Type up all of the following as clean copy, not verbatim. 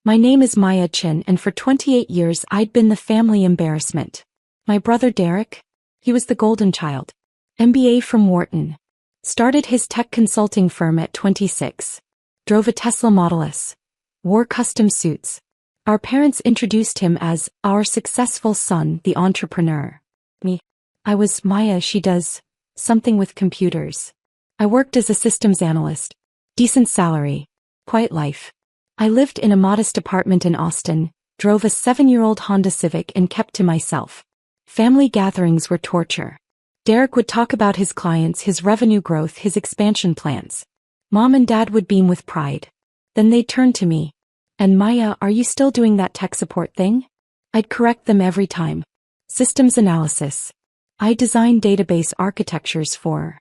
My name is Maya Chen, and for 28 years I'd been the family embarrassment. My brother Derek? He was the golden child. MBA from Wharton. Started his tech consulting firm at 26. Drove a Tesla Model S. Wore custom suits. Our parents introduced him as our successful son, the entrepreneur. Me. I was Maya. She does something with computers. I worked as a systems analyst. Decent salary. Quiet life. I lived in a modest apartment in Austin, drove a 7-year-old Honda Civic and kept to myself. Family gatherings were torture. Derek would talk about his clients, his revenue growth, his expansion plans. Mom and Dad would beam with pride. Then they'd turn to me. And Maya, are you still doing that tech support thing? I'd correct them every time. Systems analysis. I design database architectures for.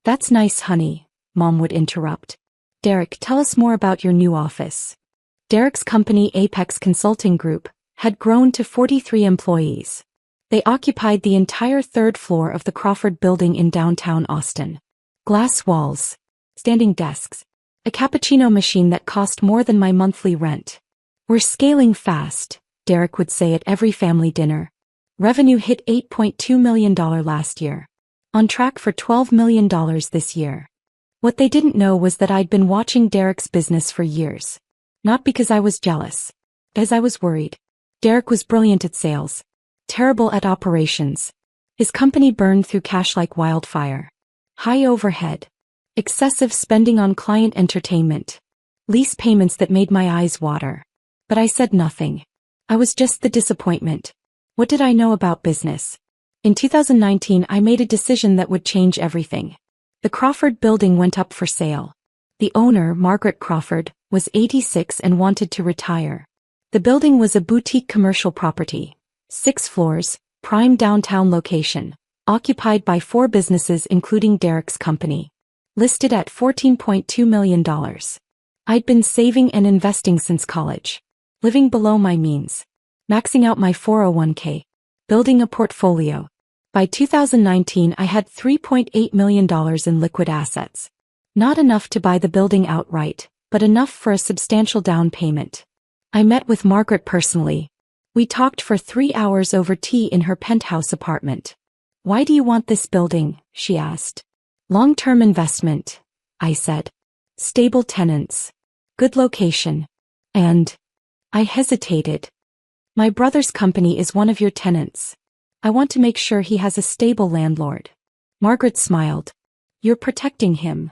That's nice, honey, Mom would interrupt. Derek, tell us more about your new office. Derek's company, Apex Consulting Group, had grown to 43 employees. They occupied the entire third floor of the Crawford building in downtown Austin. Glass walls. Standing desks. A cappuccino machine that cost more than my monthly rent. We're scaling fast, Derek would say at every family dinner. Revenue hit $8.2 million last year. On track for $12 million this year. What they didn't know was that I'd been watching Derek's business for years. Not because I was jealous. As I was worried. Derek was brilliant at sales. Terrible at operations. His company burned through cash like wildfire. High overhead. Excessive spending on client entertainment. Lease payments that made my eyes water. But I said nothing. I was just the disappointment. What did I know about business? In 2019 I made a decision that would change everything. The Crawford building went up for sale. The owner, Margaret Crawford, was 86 and wanted to retire. The building was a boutique commercial property. 6 floors, prime downtown location. Occupied by 4 businesses including Derek's company. Listed at $14.2 million. I'd been saving and investing since college. Living below my means. Maxing out my 401k. Building a portfolio. By 2019 I had $3.8 million in liquid assets. Not enough to buy the building outright, but enough for a substantial down payment. I met with Margaret personally. We talked for 3 hours over tea in her penthouse apartment. Why do you want this building? She asked. Long-term investment, I said. Stable tenants. Good location. And I hesitated. My brother's company is one of your tenants. I want to make sure he has a stable landlord. Margaret smiled. You're protecting him.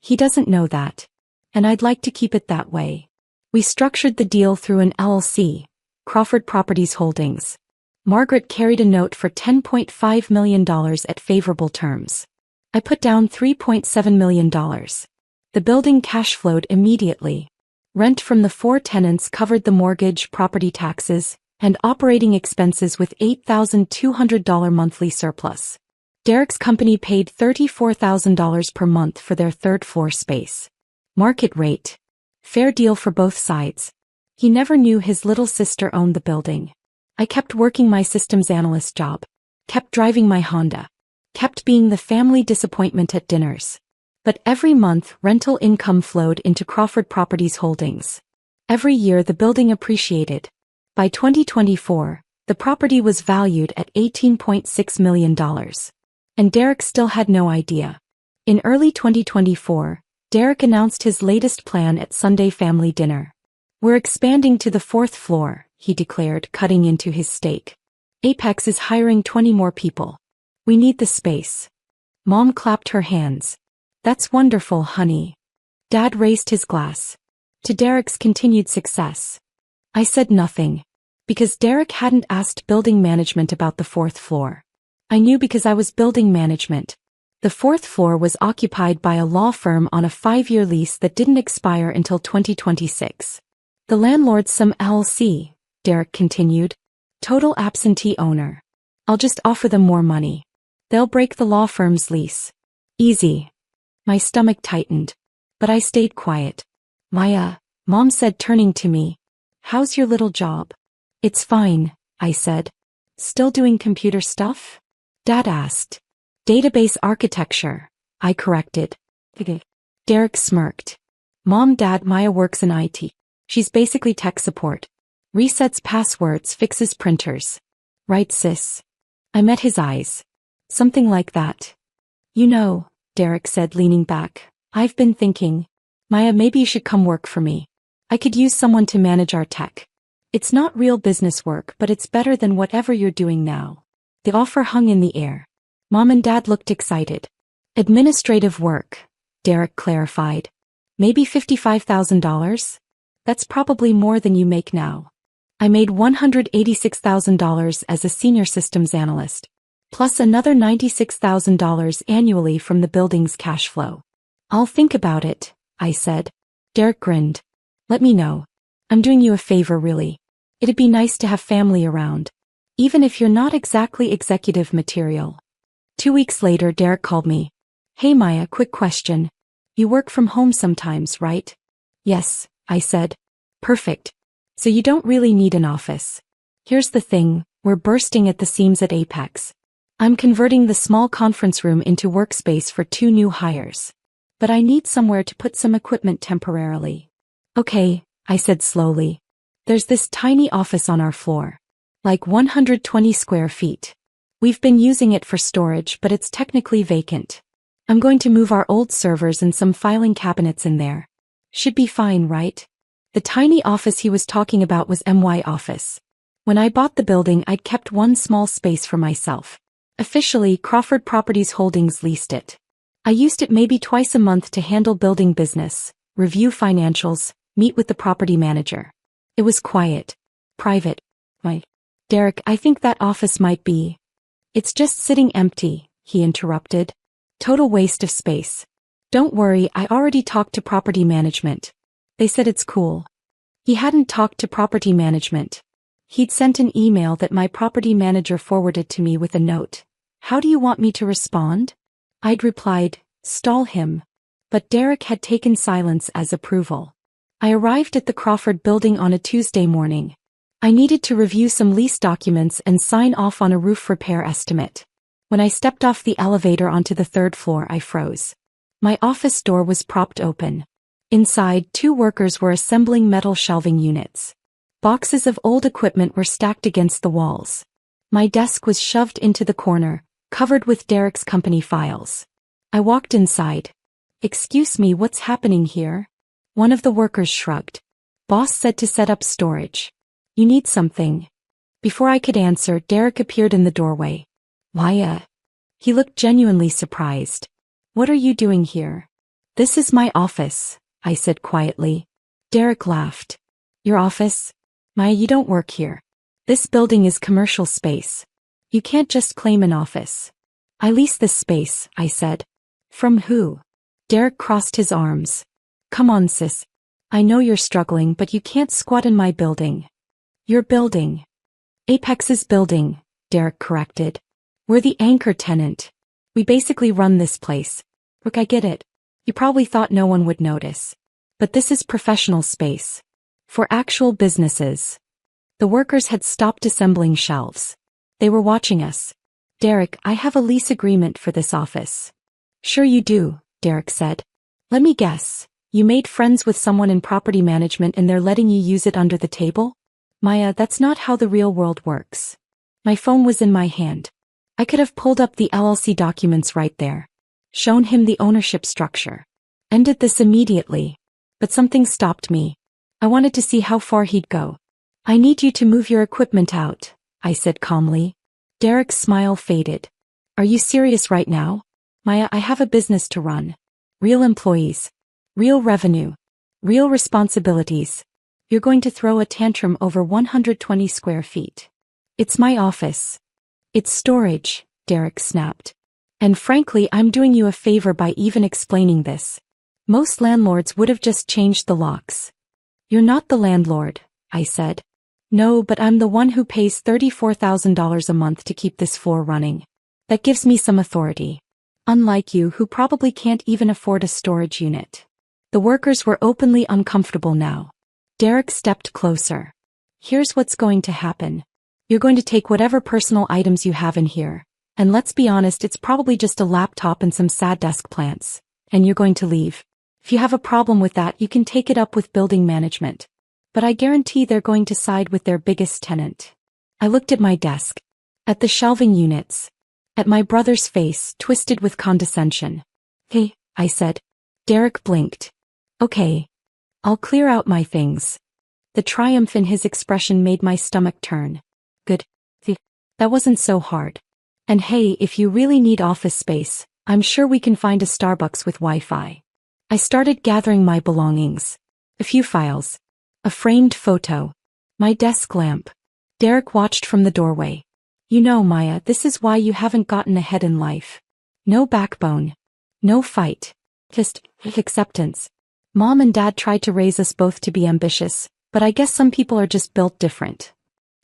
He doesn't know that. And I'd like to keep it that way. We structured the deal through an LLC, Crawford Properties Holdings. Margaret carried a note for $10.5 million at favorable terms. I put down $3.7 million. The building cash flowed immediately. Rent from the 4 tenants covered the mortgage, property taxes, and operating expenses with $8,200 monthly surplus. Derek's company paid $34,000 per month for their third floor space. Market rate. Fair deal for both sides. He never knew his little sister owned the building. I kept working my systems analyst job. Kept driving my Honda. Kept being the family disappointment at dinners. But every month rental income flowed into Crawford Properties Holdings. Every year the building appreciated. By 2024, the property was valued at $18.6 million. And Derek still had no idea. In early 2024, Derek announced his latest plan at Sunday family dinner. We're expanding to the 4th floor, he declared, cutting into his steak. Apex is hiring 20 more people. We need the space. Mom clapped her hands. That's wonderful, honey. Dad raised his glass. To Derek's continued success. I said nothing. Because Derek hadn't asked building management about the 4th floor. I knew because I was building management. The 4th floor was occupied by a law firm on a 5-year lease that didn't expire until 2026. The landlord's some LLC, Derek continued. Total absentee owner. I'll just offer them more money. They'll break the law firm's lease. Easy. My stomach tightened. But I stayed quiet. Maya, Mom said, turning to me. How's your little job? It's fine, I said. Still doing computer stuff? Dad asked. Database architecture, I corrected. Derek smirked. Mom, Dad, Maya works in IT. She's basically tech support. Resets passwords, fixes printers. Right, sis? I met his eyes. Something like that. You know, Derek said, leaning back, I've been thinking. Maya, maybe you should come work for me. I could use someone to manage our tech. It's not real business work, but it's better than whatever you're doing now. The offer hung in the air. Mom and Dad looked excited. Administrative work, Derek clarified. Maybe $55,000? That's probably more than you make now. I made $186,000 as a senior systems analyst, plus another $96,000 annually from the building's cash flow. I'll think about it, I said. Derek grinned. Let me know. I'm doing you a favor, really. It'd be nice to have family around, even if you're not exactly executive material. 2 weeks later, Derek called me. Hey Maya, quick question. You work from home sometimes, right? Yes, I said. Perfect. So you don't really need an office. Here's the thing, we're bursting at the seams at Apex. I'm converting the small conference room into workspace for 2 new hires. But I need somewhere to put some equipment temporarily. Okay, I said slowly. There's this tiny office on our floor. Like 120 square feet. We've been using it for storage, but it's technically vacant. I'm going to move our old servers and some filing cabinets in there. Should be fine, right? The tiny office he was talking about was my office. When I bought the building, I'd kept one small space for myself. Officially, Crawford Properties Holdings leased it. I used it maybe twice a month to handle building business, review financials, meet with the property manager. It was quiet. Private. Derek, I think that office might be. It's just sitting empty, he interrupted. Total waste of space. Don't worry, I already talked to property management. They said it's cool. He hadn't talked to property management. He'd sent an email that my property manager forwarded to me with a note. How do you want me to respond? I'd replied, stall him. But Derek had taken silence as approval. I arrived at the Crawford building on a Tuesday morning. I needed to review some lease documents and sign off on a roof repair estimate. When I stepped off the elevator onto the 3rd floor, I froze. My office door was propped open. Inside, 2 workers were assembling metal shelving units. Boxes of old equipment were stacked against the walls. My desk was shoved into the corner, covered with Derek's company files. I walked inside. Excuse me, what's happening here? One of the workers shrugged. Boss said to set up storage. You need something. Before I could answer, Derek appeared in the doorway. Maya. He looked genuinely surprised. What are you doing here? This is my office, I said quietly. Derek laughed. Your office? Maya, you don't work here. This building is commercial space. You can't just claim an office. I lease this space, I said. From who? Derek crossed his arms. Come on, sis. I know you're struggling, but you can't squat in my building. Your building. Apex's building, Derek corrected. We're the anchor tenant. We basically run this place. Look, I get it. You probably thought no one would notice. But this is professional space. For actual businesses. The workers had stopped assembling shelves. They were watching us. Derek, I have a lease agreement for this office. Sure you do, Derek said. Let me guess. You made friends with someone in property management and they're letting you use it under the table? Maya, that's not how the real world works. My phone was in my hand. I could have pulled up the LLC documents right there. Shown him the ownership structure. Ended this immediately. But something stopped me. I wanted to see how far he'd go. I need you to move your equipment out, I said calmly. Derek's smile faded. Are you serious right now? Maya, I have a business to run. Real employees. Real revenue. Real responsibilities. You're going to throw a tantrum over 120 square feet. It's my office. It's storage, Derek snapped. And frankly, I'm doing you a favor by even explaining this. Most landlords would have just changed the locks. You're not the landlord, I said. No, but I'm the one who pays $34,000 a month to keep this floor running. That gives me some authority. Unlike you, who probably can't even afford a storage unit. The workers were openly uncomfortable now. Derek stepped closer. Here's what's going to happen. You're going to take whatever personal items you have in here. And let's be honest, it's probably just a laptop and some sad desk plants. And you're going to leave. If you have a problem with that, you can take it up with building management. but I guarantee they're going to side with their biggest tenant. I looked at my desk, at the shelving units, at my brother's face twisted with condescension. Hey, I said. Derek blinked. Okay. I'll clear out my things. The triumph in his expression made my stomach turn. Good. That wasn't so hard. And hey, if you really need office space, I'm sure we can find a Starbucks with Wi-Fi. I started gathering my belongings. A few files. A framed photo. My desk lamp. Derek watched from the doorway. You know, Maya, this is why you haven't gotten ahead in life. No backbone. No fight. Just acceptance. Mom and Dad tried to raise us both to be ambitious, but I guess some people are just built different.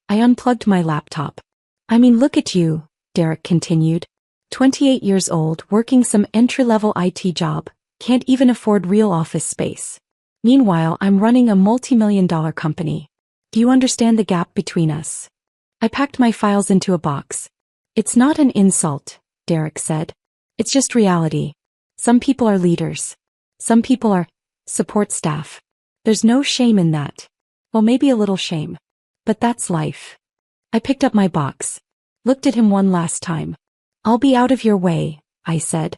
I unplugged my laptop. I mean, look at you, Derek continued. 28 years old, working some entry-level IT job, can't even afford real office space. Meanwhile, I'm running a multi-million-dollar company. Do you understand the gap between us? I packed my files into a box. It's not an insult, Derek said. It's just reality. Some people are leaders. Some people are support staff. There's no shame in that. Well, maybe a little shame. But that's life. I picked up my box. Looked at him one last time. I'll be out of your way, I said.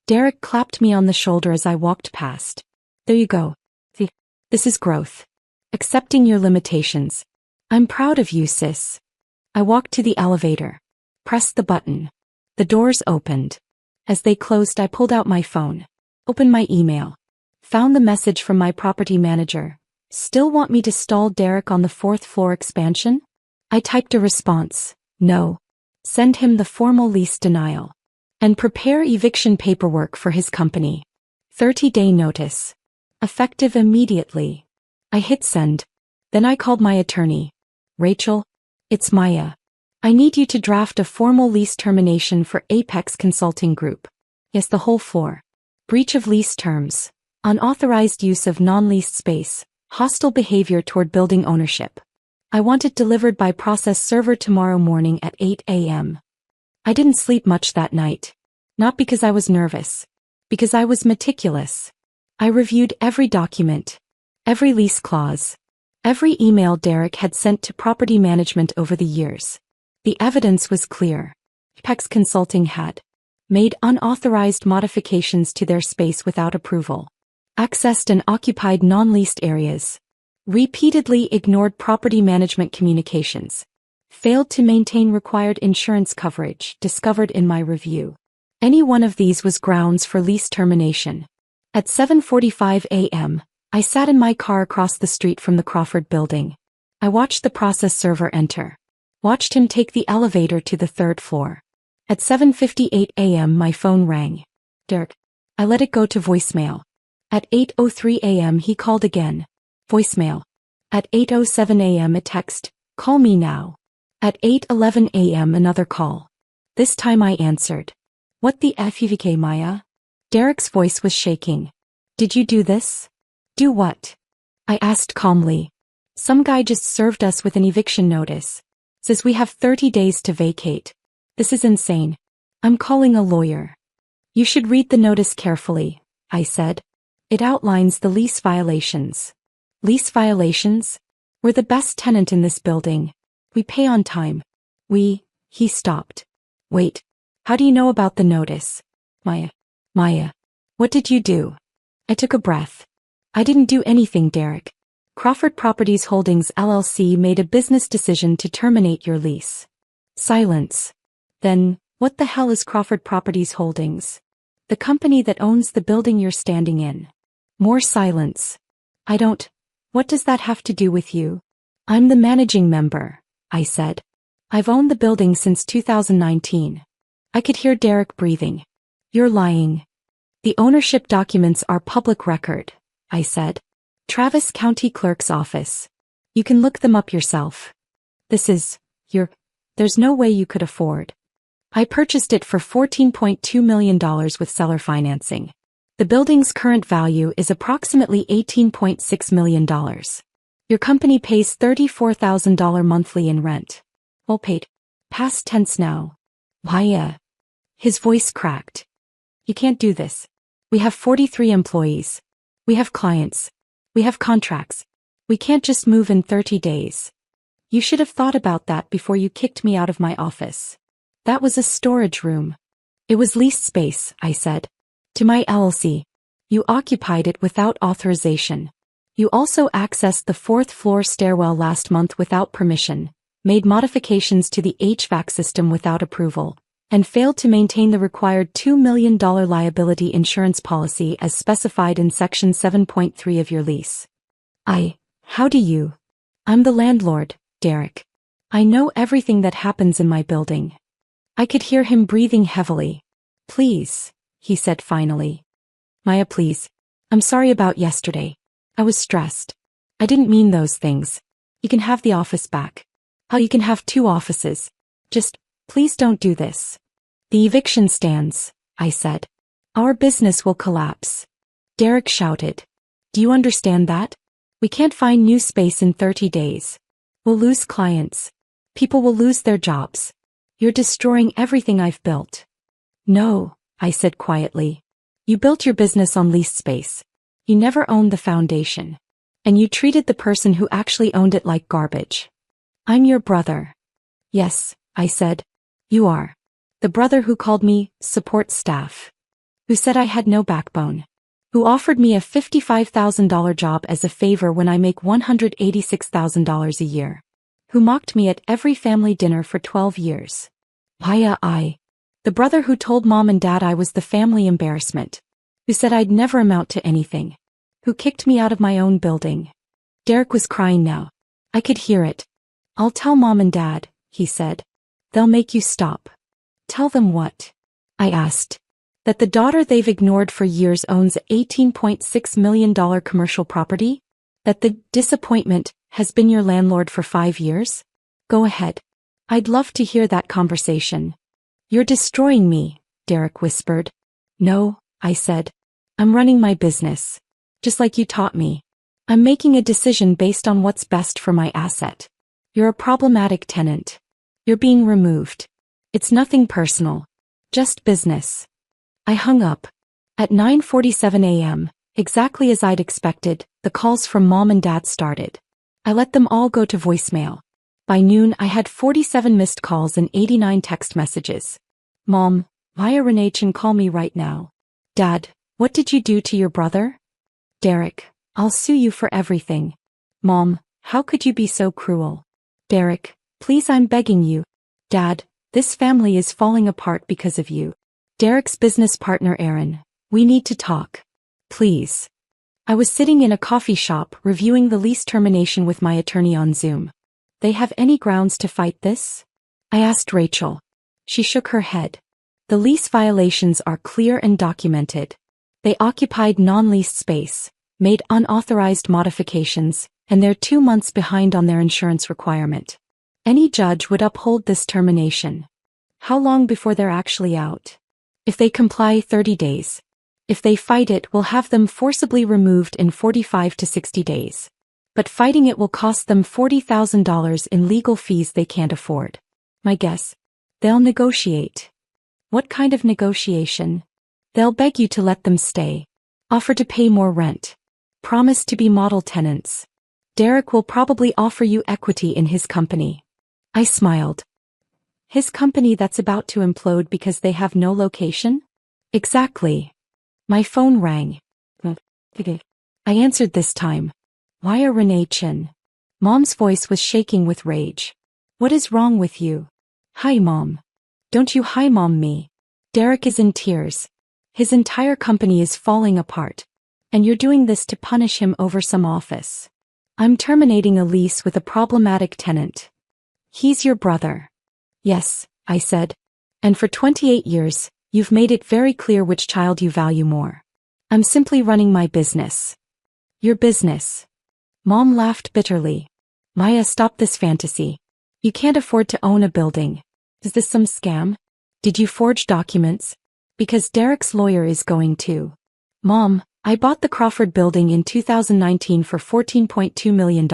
Derek clapped me on the shoulder as I walked past. There you go. See, this is growth. Accepting your limitations. I'm proud of you, sis. I walked to the elevator. Pressed the button. The doors opened. As they closed, I pulled out my phone. Opened my email. Found the message from my property manager. Still want me to stall Derek on the 4th floor expansion? I typed a response. No. Send him the formal lease denial. And prepare eviction paperwork for his company. 30-day notice. Effective immediately. I hit send. Then I called my attorney. Rachel, it's Maya. I need you to draft a formal lease termination for Apex Consulting Group. Yes, the whole floor. Breach of lease terms. Unauthorized use of non-leased space. Hostile behavior toward building ownership. I want it delivered by process server tomorrow morning at 8 a.m. I didn't sleep much that night. Not because I was nervous. Because I was meticulous. I reviewed every document. Every lease clause. Every email Derek had sent to property management over the years. The evidence was clear. Apex Consulting had made unauthorized modifications to their space without approval. Accessed and occupied non-leased areas. Repeatedly ignored property management communications. Failed to maintain required insurance coverage discovered in my review. Any one of these was grounds for lease termination. At 7:45 a.m., I sat in my car across the street from the Crawford building. I watched the process server enter. Watched him take the elevator to the 3rd floor. At 7:58 a.m. my phone rang. Derek. I let it go to voicemail. At 8:03 a.m. he called again. Voicemail. At 8:07 a.m. a text, call me now. At 8:11 a.m. another call. This time I answered. What the FVK, Maya? Derek's voice was shaking. Did you do this? Do what? I asked calmly. Some guy just served us with an eviction notice. Says we have 30 days to vacate. This is insane. I'm calling a lawyer. You should read the notice carefully, I said. It outlines the lease violations. Lease violations? We're the best tenant in this building. We pay on time. He stopped. Wait, how do you know about the notice? Maya, what did you do? I took a breath. I didn't do anything, Derek. Crawford Properties Holdings LLC made a business decision to terminate your lease. Silence. Then, what the hell is Crawford Properties Holdings? The company that owns the building you're standing in. More silence. What does that have to do with you? I'm the managing member, I said. I've owned the building since 2019. I could hear Derek breathing. You're lying. The ownership documents are public record, I said. Travis County Clerk's office. You can look them up yourself. There's no way you could afford. I purchased it for $14.2 million with seller financing. The building's current value is approximately $18.6 million. Your company pays $34,000 monthly in rent. Well paid. Past tense now. Maya. His voice cracked. You can't do this. We have 43 employees. We have clients. We have contracts. We can't just move in 30 days. You should have thought about that before you kicked me out of my office. That was a storage room. It was leased space, I said. To my LLC. You occupied it without authorization. You also accessed the fourth-floor stairwell last month without permission, made modifications to the HVAC system without approval, and failed to maintain the required $2 million liability insurance policy as specified in Section 7.3 of your lease. How do you? I'm the landlord, Derek. I know everything that happens in my building. I could hear him breathing heavily. Please, he said finally. Maya, please. I'm sorry about yesterday. I was stressed. I didn't mean those things. You can have the office back. You can have 2 offices. Just, please don't do this. The eviction stands, I said. Our business will collapse. Derek shouted. Do you understand that? We can't find new space in 30 days. We'll lose clients. People will lose their jobs. You're destroying everything I've built. No, I said quietly. You built your business on leased space. You never owned the foundation. And you treated the person who actually owned it like garbage. I'm your brother. Yes, I said. You are. The brother who called me support staff. Who said I had no backbone. Who offered me a $55,000 job as a favor when I make $186,000 a year. Who mocked me at every family dinner for 12 years. The brother who told Mom and Dad I was the family embarrassment. Who said I'd never amount to anything. Who kicked me out of my own building. Derek was crying now. I could hear it. I'll tell Mom and Dad, he said. They'll make you stop. Tell them what? I asked. That the daughter they've ignored for years owns $18.6 million commercial property? That the disappointment has been your landlord for 5 years? Go ahead. I'd love to hear that conversation. You're destroying me, Derek whispered. No, I said. I'm running my business. Just like you taught me. I'm making a decision based on what's best for my asset. You're a problematic tenant. You're being removed. It's nothing personal. Just business. I hung up. At 9:47 a.m., exactly as I'd expected, the calls from Mom and Dad started. I let them all go to voicemail. By noon I had 47 missed calls and 89 text messages. Mom, Maya Chen, call me right now. Dad, what did you do to your brother? Derek, I'll sue you for everything. Mom, how could you be so cruel? Derek, please, I'm begging you. Dad, this family is falling apart because of you. Derek's business partner Aaron, we need to talk. Please. I was sitting in a coffee shop reviewing the lease termination with my attorney on Zoom. They have any grounds to fight this? I asked Rachel. She shook her head. The lease violations are clear and documented. They occupied non-leased space, made unauthorized modifications, and they're 2 months behind on their insurance requirement. Any judge would uphold this termination. How long before they're actually out? If they comply, 30 days. If they fight it, we'll have them forcibly removed in 45 to 60 days. But fighting it will cost them $40,000 in legal fees they can't afford. My guess? They'll negotiate. What kind of negotiation? They'll beg you to let them stay. Offer to pay more rent. Promise to be model tenants. Derek will probably offer you equity in his company. I smiled. His company that's about to implode because they have no location? Exactly. My phone rang. I answered this time. Maya Chen. Mom's voice was shaking with rage. What is wrong with you? Hi, Mom. Don't you hi Mom me. Derek is in tears. His entire company is falling apart. And you're doing this to punish him over some office. I'm terminating a lease with a problematic tenant. He's your brother. Yes, I said. And for 28 years, you've made it very clear which child you value more. I'm simply running my business. Your business. Mom laughed bitterly. Maya, stop this fantasy. You can't afford to own a building. Is this some scam? Did you forge documents? Because Derek's lawyer is going to. Mom, I bought the Crawford building in 2019 for $14.2 million.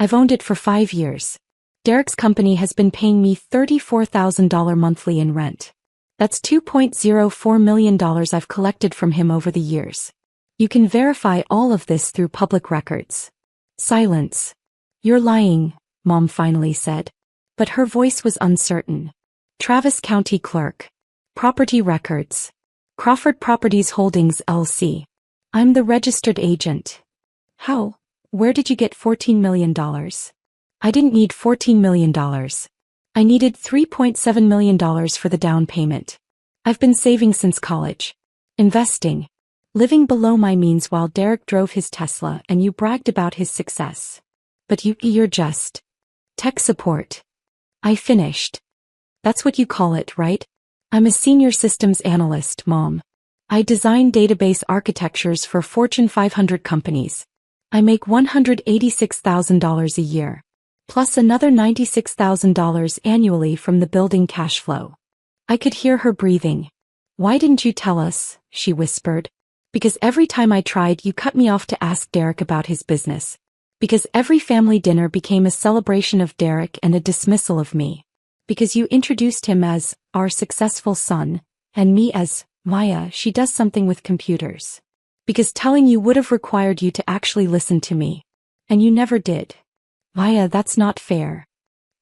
I've owned it for 5 years. Derek's company has been paying me $34,000 monthly in rent. That's $2.04 million I've collected from him over the years. You can verify all of this through public records. Silence. You're lying, Mom finally said. But her voice was uncertain. Travis County Clerk. Property Records. Crawford Properties Holdings LC. I'm the registered agent. How? Where did you get $14 million? I didn't need $14 million. I needed $3.7 million for the down payment. I've been saving since college. Investing. Living below my means while Derek drove his Tesla and you bragged about his success. But you're just tech support. I finished. That's what you call it, right? I'm a senior systems analyst, Mom. I design database architectures for Fortune 500 companies. I make $186,000 a year, plus another $96,000 annually from the building cash flow. I could hear her breathing. Why didn't you tell us? She whispered. Because every time I tried, you cut me off to ask Derek about his business. Because every family dinner became a celebration of Derek and a dismissal of me. Because you introduced him as our successful son, and me as Maya, she does something with computers. Because telling you would have required you to actually listen to me. And you never did. Maya, that's not fair.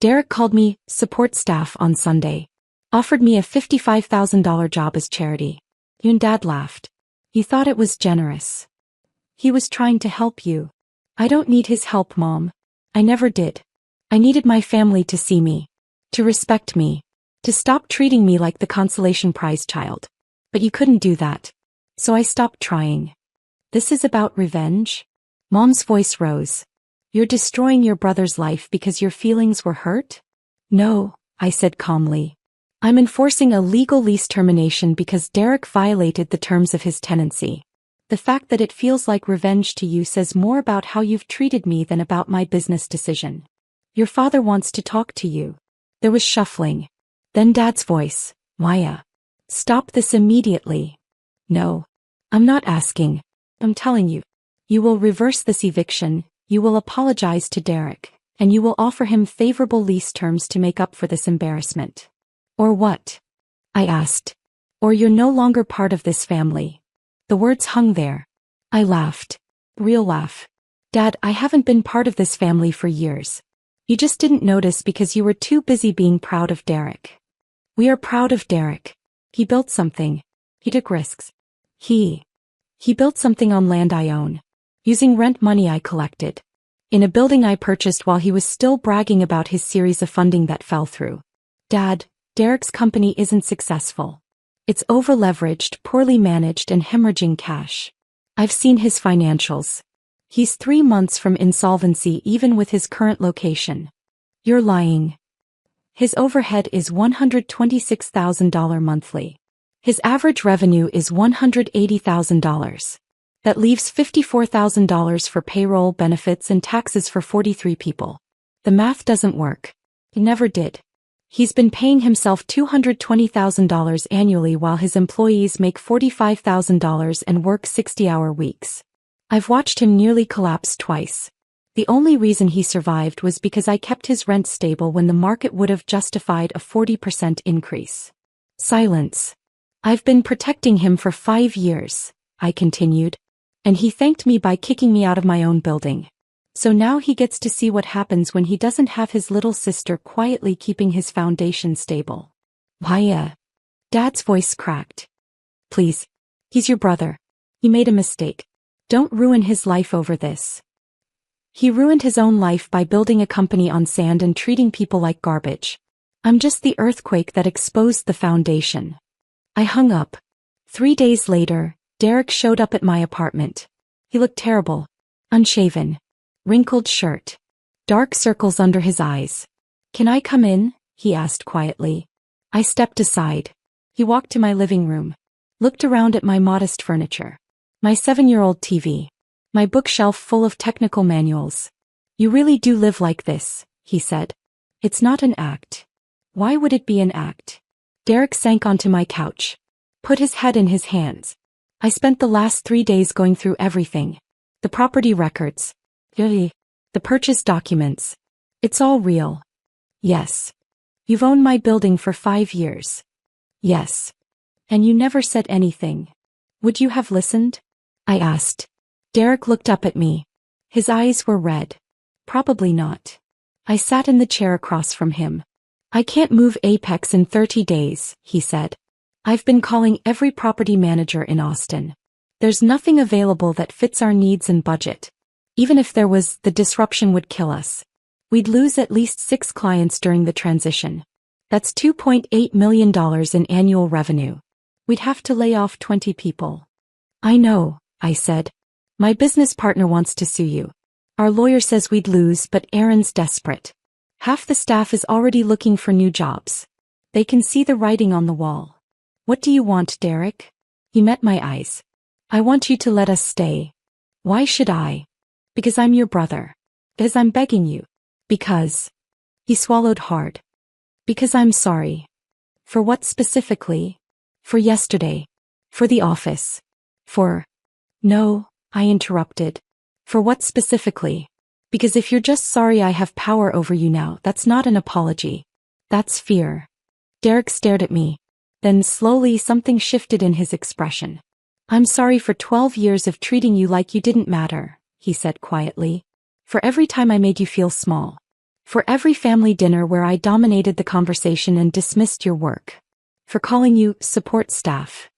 Derek called me support staff on Sunday. Offered me a $55,000 job as charity. You and Dad laughed. You thought it was generous. He was trying to help you. I don't need his help, Mom. I never did. I needed my family to see me. To respect me. To stop treating me like the consolation prize child. But you couldn't do that. So I stopped trying. This is about revenge? Mom's voice rose. You're destroying your brother's life because your feelings were hurt? No, I said calmly. I'm enforcing a legal lease termination because Derek violated the terms of his tenancy. The fact that it feels like revenge to you says more about how you've treated me than about my business decision. Your father wants to talk to you. There was shuffling. Then Dad's voice. Maya. Stop this immediately. No. I'm not asking. I'm telling you. You will reverse this eviction, you will apologize to Derek, and you will offer him favorable lease terms to make up for this embarrassment. Or what? I asked. Or you're no longer part of this family. The words hung there. I laughed. Real laugh. Dad, I haven't been part of this family for years. You just didn't notice because you were too busy being proud of Derek. We are proud of Derek. He built something. He took risks. He built something on land I own. Using rent money I collected. In a building I purchased while he was still bragging about his series of funding that fell through. Dad, Derek's company isn't successful. It's over-leveraged, poorly managed and hemorrhaging cash. I've seen his financials. He's 3 months from insolvency even with his current location. You're lying. His overhead is $126,000 monthly. His average revenue is $180,000. That leaves $54,000 for payroll, benefits and taxes for 43 people. The math doesn't work. It never did. He's been paying himself $220,000 annually while his employees make $45,000 and work 60-hour weeks. I've watched him nearly collapse twice. The only reason he survived was because I kept his rent stable when the market would have justified a 40% increase. Silence. I've been protecting him for 5 years, I continued. And he thanked me by kicking me out of my own building. So now he gets to see what happens when he doesn't have his little sister quietly keeping his foundation stable. Maya. Dad's voice cracked. Please. He's your brother. He made a mistake. Don't ruin his life over this. He ruined his own life by building a company on sand and treating people like garbage. I'm just the earthquake that exposed the foundation. I hung up. 3 days later, Derek showed up at my apartment. He looked terrible. Unshaven. Wrinkled shirt. Dark circles under his eyes. Can I come in? He asked quietly. I stepped aside. He walked to my living room. Looked around at my modest furniture. My 7-year-old TV. My bookshelf full of technical manuals. You really do live like this, he said. It's not an act. Why would it be an act? Derek sank onto my couch. Put his head in his hands. I spent the last 3 days going through everything. The property records. The purchase documents. It's all real. Yes. You've owned my building for 5 years. Yes. And you never said anything. Would you have listened? I asked. Derek looked up at me. His eyes were red. Probably not. I sat in the chair across from him. I can't move Apex in 30 days, he said. I've been calling every property manager in Austin. There's nothing available that fits our needs and budget. Even if there was, the disruption would kill us. We'd lose at least 6 clients during the transition. That's $2.8 million in annual revenue. We'd have to lay off 20 people. I know, I said. My business partner wants to sue you. Our lawyer says we'd lose, but Aaron's desperate. Half the staff is already looking for new jobs. They can see the writing on the wall. What do you want, Derek? He met my eyes. I want you to let us stay. Why should I? Because I'm your brother. Because I'm begging you. Because. He swallowed hard. Because I'm sorry. For what specifically? For yesterday. For the office. For. No, I interrupted. For what specifically? Because if you're just sorry I have power over you now, that's not an apology. That's fear. Derek stared at me. Then slowly something shifted in his expression. I'm sorry for 12 years of treating you like you didn't matter, he said quietly. For every time I made you feel small. For every family dinner where I dominated the conversation and dismissed your work. For calling you support staff.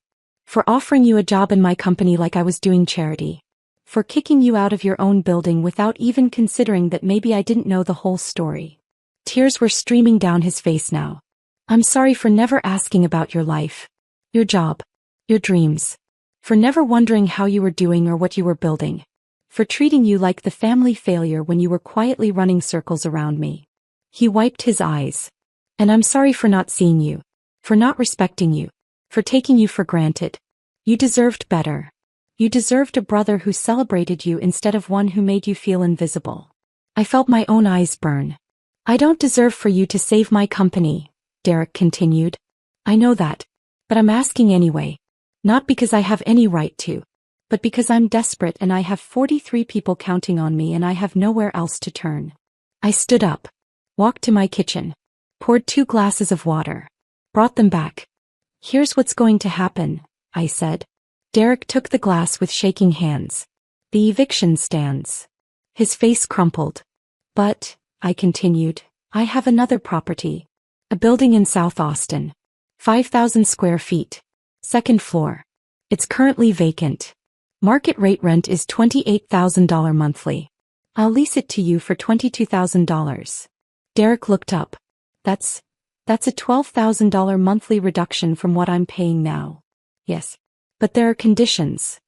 For offering you a job in my company like I was doing charity. For kicking you out of your own building without even considering that maybe I didn't know the whole story. Tears were streaming down his face now. I'm sorry for never asking about your life. Your job. Your dreams. For never wondering how you were doing or what you were building. For treating you like the family failure when you were quietly running circles around me. He wiped his eyes. And I'm sorry for not seeing you. For not respecting you. For taking you for granted. You deserved better. You deserved a brother who celebrated you instead of one who made you feel invisible. I felt my own eyes burn. I don't deserve for you to save my company, Derek continued. I know that. But I'm asking anyway. Not because I have any right to. But because I'm desperate and I have 43 people counting on me and I have nowhere else to turn. I stood up. Walked to my kitchen. Poured 2 glasses of water. Brought them back. Here's what's going to happen, I said. Derek took the glass with shaking hands. The eviction stands. His face crumpled. But, I continued, I have another property. A building in South Austin. 5,000 square feet. 2nd floor. It's currently vacant. Market rate rent is $28,000 monthly. I'll lease it to you for $22,000. Derek looked up. That's a $12,000 monthly reduction from what I'm paying now. Yes. But there are conditions.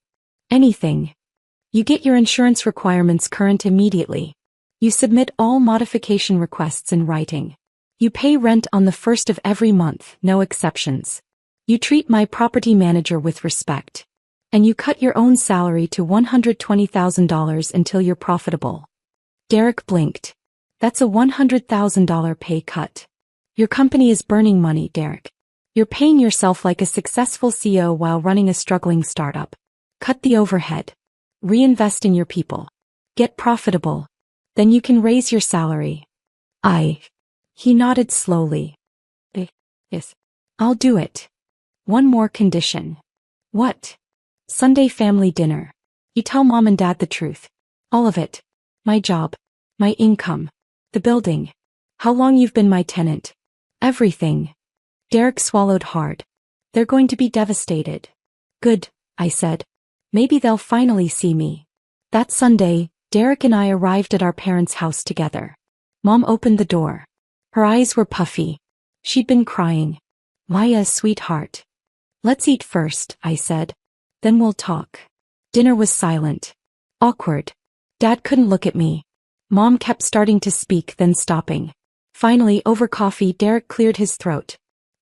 Anything. You get your insurance requirements current immediately. You submit all modification requests in writing. You pay rent on the 1st of every month, no exceptions. You treat my property manager with respect. And you cut your own salary to $120,000 until you're profitable. Derek blinked. That's a $100,000 pay cut. Your company is burning money, Derek. You're paying yourself like a successful CEO while running a struggling startup. Cut the overhead. Reinvest in your people. Get profitable. Then you can raise your salary. He nodded slowly. Yes. I'll do it. One more condition. What? Sunday family dinner. You tell Mom and Dad the truth. All of it. My job. My income. The building. How long you've been my tenant. Everything. Derek swallowed hard. They're going to be devastated. Good, I said. Maybe they'll finally see me. That Sunday, Derek and I arrived at our parents' house together. Mom opened the door. Her eyes were puffy. She'd been crying. Maya, sweetheart. Let's eat first, I said. Then we'll talk. Dinner was silent. Awkward. Dad couldn't look at me. Mom kept starting to speak, then stopping. Finally, over coffee, Derek cleared his throat.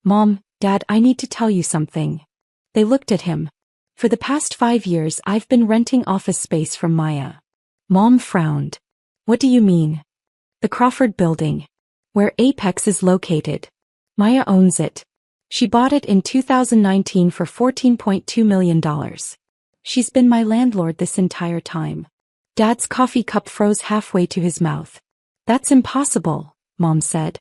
Mom, Dad, I need to tell you something. They looked at him. For the past 5 years, I've been renting office space from Maya. Mom frowned. What do you mean? The Crawford building. Where Apex is located. Maya owns it. She bought it in 2019 for $14.2 million. She's been my landlord this entire time. Dad's coffee cup froze halfway to his mouth. That's impossible, Mom said.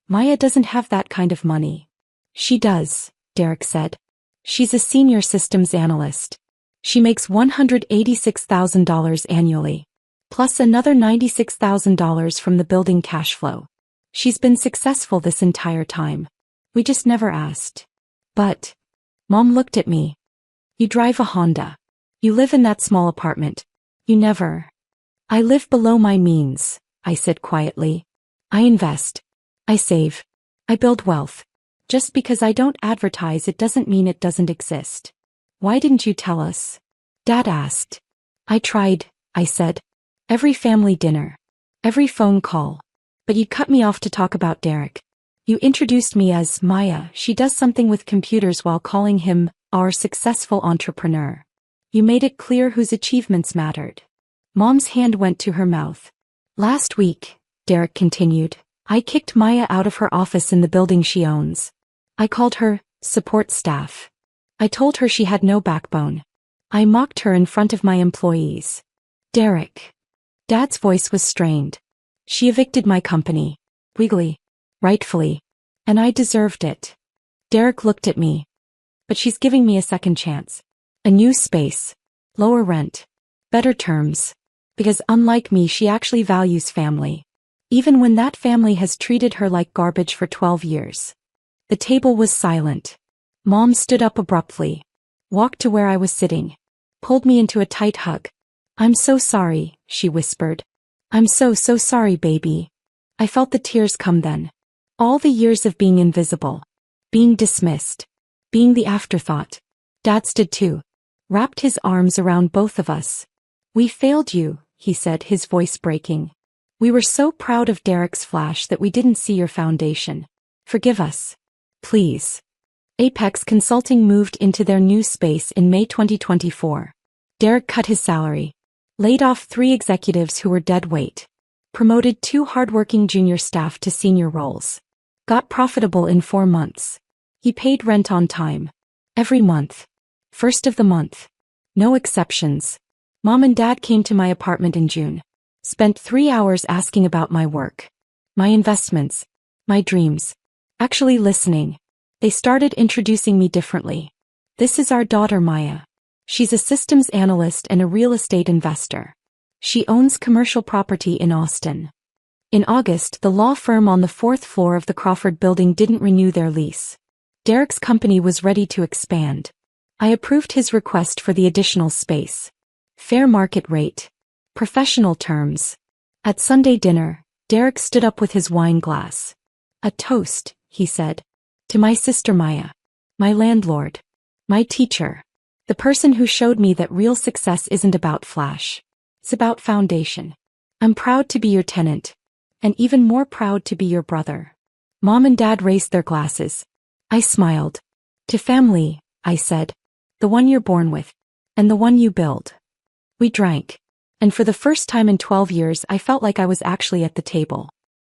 Maya doesn't have that kind of money. She does, Derek said. She's a senior systems analyst. She makes $186,000 annually. plus another $96,000 from the building cash flow. She's been successful this entire time. We just never asked. But, Mom looked at me. You drive a Honda. You live in that small apartment. You never. I live below my means, I said quietly. I invest. I save. I build wealth. Just because I don't advertise it doesn't mean it doesn't exist. Why didn't you tell us? Dad asked. I tried, I said. Every family dinner. Every phone call. But you cut me off to talk about Derek. You introduced me as Maya. She does something with computers while calling him our successful entrepreneur. You made it clear whose achievements mattered. Mom's hand went to her mouth. Last week, Derek continued, I kicked Maya out of her office in the building she owns. I called her support staff. I told her she had no backbone. I mocked her in front of my employees. Derek. Dad's voice was strained. She evicted my company. Legally. Rightfully. And I deserved it. Derek looked at me. But she's giving me a second chance. A new space. Lower rent. Better terms. Because unlike me, she actually values family. Even when that family has treated her like garbage for 12 years. The table was silent. Mom stood up abruptly. Walked to where I was sitting. Pulled me into a tight hug. I'm so sorry, she whispered. I'm so sorry, baby. I felt the tears come then. All the years of being invisible. Being dismissed. Being the afterthought. Dad stood too. Wrapped his arms around both of us. We failed you, he said, his voice breaking. We were so proud of Derek's flash that we didn't see your foundation. Forgive us. Please. Apex Consulting moved into their new space in May 2024. Derek cut his salary. Laid off 3 executives who were dead weight. Promoted 2 hardworking junior staff to senior roles. Got profitable in 4 months. He paid rent on time. Every month. First of the month. No exceptions. Mom and Dad came to my apartment in June. Spent 3 hours asking about my work. My investments. My dreams. Actually listening. They started introducing me differently. This is our daughter Maya. She's a systems analyst and a real estate investor. She owns commercial property in Austin. In August, the law firm on the 4th floor of the Crawford building didn't renew their lease. Derek's company was ready to expand. I approved his request for the additional space. Fair market rate. Professional terms. At Sunday dinner, Derek stood up with his wine glass. A toast, he said. To my sister Maya. My landlord. My teacher. The person who showed me that real success isn't about flash. It's about foundation. I'm proud to be your tenant. And even more proud to be your brother. Mom and Dad raised their glasses. I smiled. To family, I said. The one you're born with. And the one you build. We drank. And for the first time in 12 years I felt like I was actually at the table.